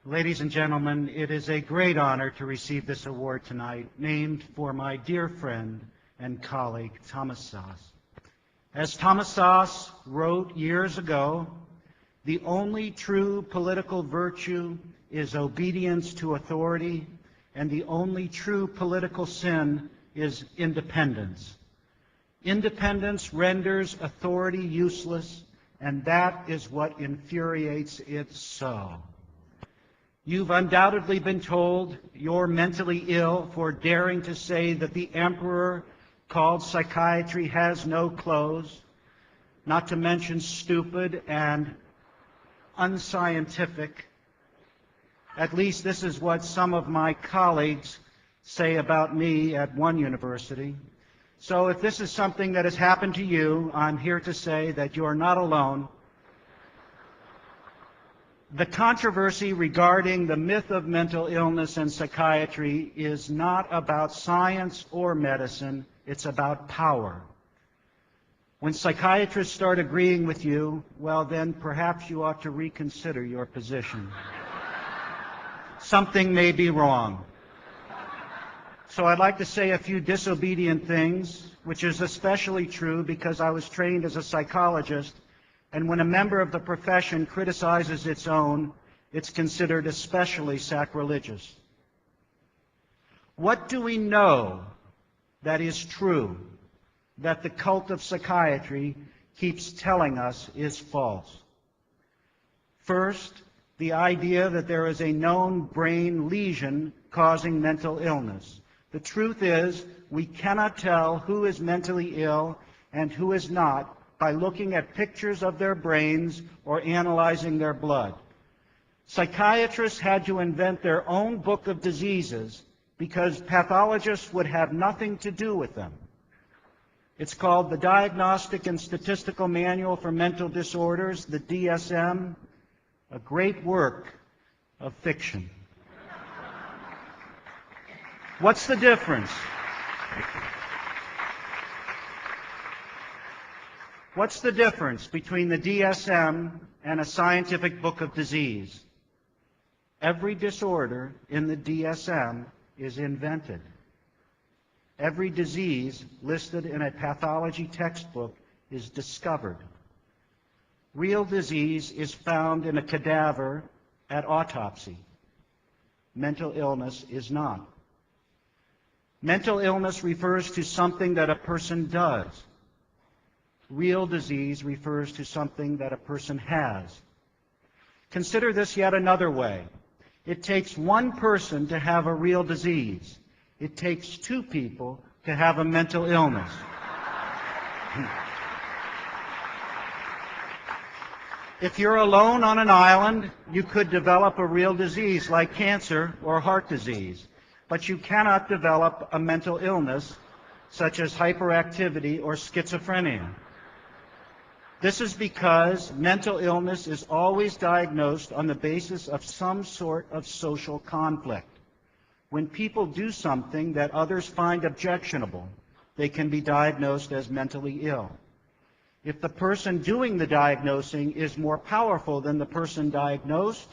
Ladies and gentlemen, it is a great honor to receive this award tonight, named for my dear friend and colleague, Thomas Szasz. As Thomas Szasz wrote years ago, the only true political virtue is obedience to authority, and the only true political sin is independence. Independence renders authority useless, and that is what infuriates it so. You've undoubtedly been told you're mentally ill for daring to say that the emperor called psychiatry has no clothes, not to mention stupid and unscientific. At least this is what some of my colleagues say about me at one university. So if this is something that has happened to you, I'm here to say that you are not alone. The controversy regarding the myth of mental illness and psychiatry is not about science or medicine, it's about power. When psychiatrists start agreeing with you, well then perhaps you ought to reconsider your position. Something may be wrong. So I'd like to say a few disobedient things, which is especially true because I was trained as a psychologist, and when a member of the profession criticizes its own, it's considered especially sacrilegious. What do we know that is true, that the cult of psychiatry keeps telling us is false? First, the idea that there is a known brain lesion causing mental illness. The truth is, we cannot tell who is mentally ill and who is not by looking at pictures of their brains or analyzing their blood. Psychiatrists had to invent their own book of diseases because pathologists would have nothing to do with them. It's called the Diagnostic and Statistical Manual for Mental Disorders, the DSM, a great work of fiction. What's the difference? What's the difference between the DSM and a scientific book of disease? Every disorder in the DSM is invented. Every disease listed in a pathology textbook is discovered. Real disease is found in a cadaver at autopsy. Mental illness is not. Mental illness refers to something that a person does. Real disease refers to something that a person has. Consider this yet another way. It takes one person to have a real disease. It takes two people to have a mental illness. If you're alone on an island, you could develop a real disease like cancer or heart disease, but you cannot develop a mental illness such as hyperactivity or schizophrenia. This is because mental illness is always diagnosed on the basis of some sort of social conflict. When people do something that others find objectionable, they can be diagnosed as mentally ill. If the person doing the diagnosing is more powerful than the person diagnosed,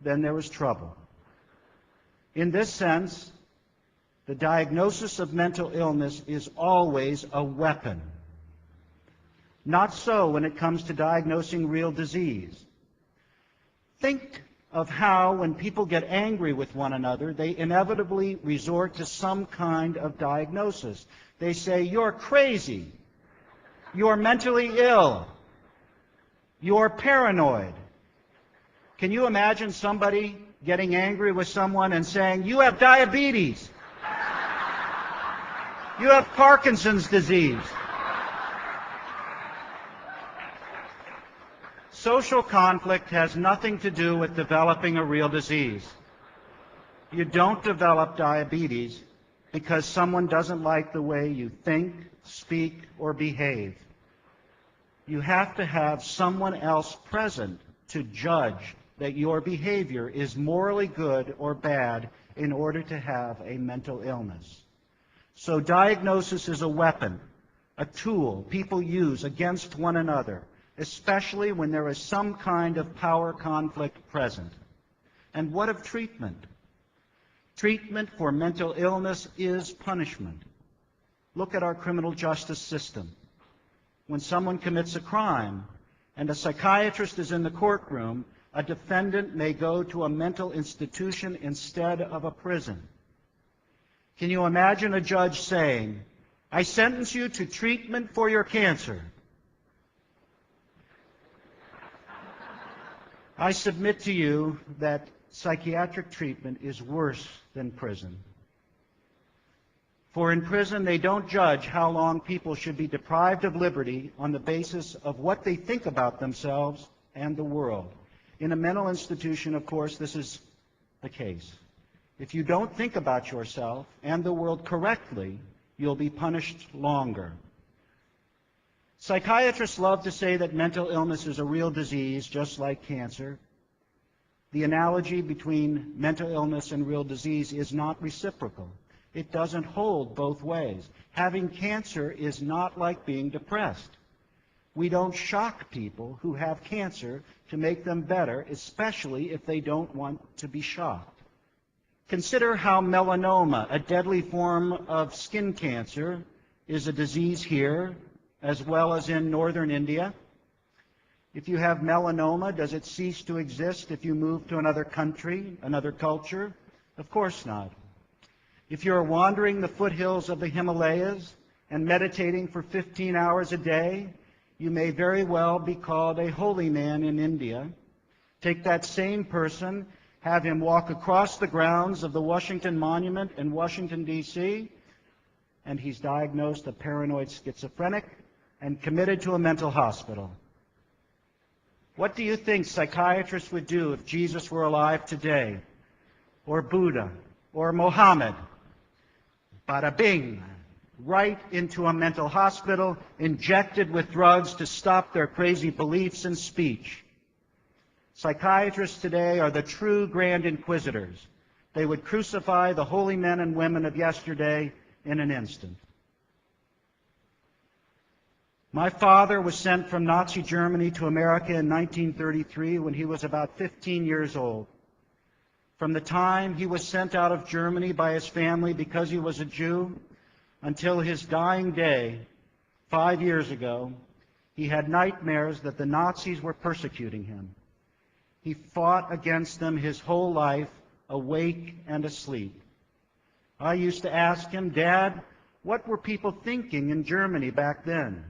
then there is trouble. In this sense, the diagnosis of mental illness is always a weapon. Not so when it comes to diagnosing real disease. Think of how, when people get angry with one another, they inevitably resort to some kind of diagnosis. They say, "You're crazy. You're mentally ill. You're paranoid." Can you imagine somebody getting angry with someone and saying, "You have diabetes. You have Parkinson's disease"? Social conflict has nothing to do with developing a real disease. You don't develop diabetes because someone doesn't like the way you think, speak, or behave. You have to have someone else present to judge that your behavior is morally good or bad in order to have a mental illness. So diagnosis is a weapon, a tool people use against one another, especially when there is some kind of power conflict present. And what of treatment? Treatment for mental illness is punishment. Look at our criminal justice system. When someone commits a crime and a psychiatrist is in the courtroom, a defendant may go to a mental institution instead of a prison. Can you imagine a judge saying, "I sentence you to treatment for your cancer"? I submit to you that psychiatric treatment is worse than prison. For in prison, they don't judge how long people should be deprived of liberty on the basis of what they think about themselves and the world. In a mental institution, of course, this is the case. If you don't think about yourself and the world correctly, you'll be punished longer. Psychiatrists love to say that mental illness is a real disease, just like cancer. The analogy between mental illness and real disease is not reciprocal. It doesn't hold both ways. Having cancer is not like being depressed. We don't shock people who have cancer to make them better, especially if they don't want to be shocked. Consider how melanoma, a deadly form of skin cancer, is a disease here as well as in northern India. If you have melanoma, does it cease to exist if you move to another country, another culture? Of course not. If you're wandering the foothills of the Himalayas and meditating for 15 hours a day, you may very well be called a holy man in India. Take that same person, have him walk across the grounds of the Washington Monument in Washington, D.C., and he's diagnosed a paranoid schizophrenic and committed to a mental hospital. What do you think psychiatrists would do if Jesus were alive today, or Buddha, or Mohammed? Bada bing, right into a mental hospital, injected with drugs to stop their crazy beliefs and speech. Psychiatrists today are the true grand inquisitors. They would crucify the holy men and women of yesterday in an instant. My father was sent from Nazi Germany to America in 1933 when he was about 15 years old. From the time he was sent out of Germany by his family because he was a Jew until his dying day 5 years ago, he had nightmares that the Nazis were persecuting him. He fought against them his whole life, awake and asleep. I used to ask him, "Dad, what were people thinking in Germany back then?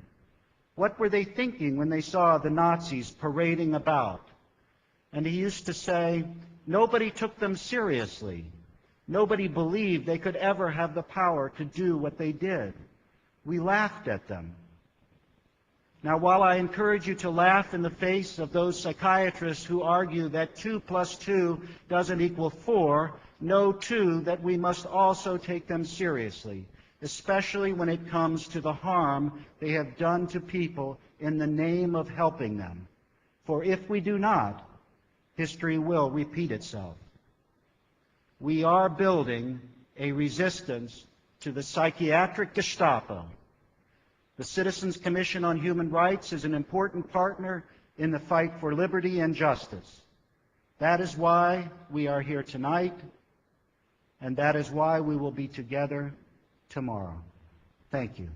What were they thinking when they saw the Nazis parading about?" And he used to say, "Nobody took them seriously. Nobody believed they could ever have the power to do what they did. We laughed at them." Now, while I encourage you to laugh in the face of those psychiatrists who argue that 2 + 2 doesn't equal 4, know too that we must also take them seriously, especially when it comes to the harm they have done to people in the name of helping them. For if we do not, history will repeat itself. We are building a resistance to the psychiatric Gestapo. The Citizens Commission on Human Rights is an important partner in the fight for liberty and justice. That is why we are here tonight, and that is why we will be together tomorrow. Thank you.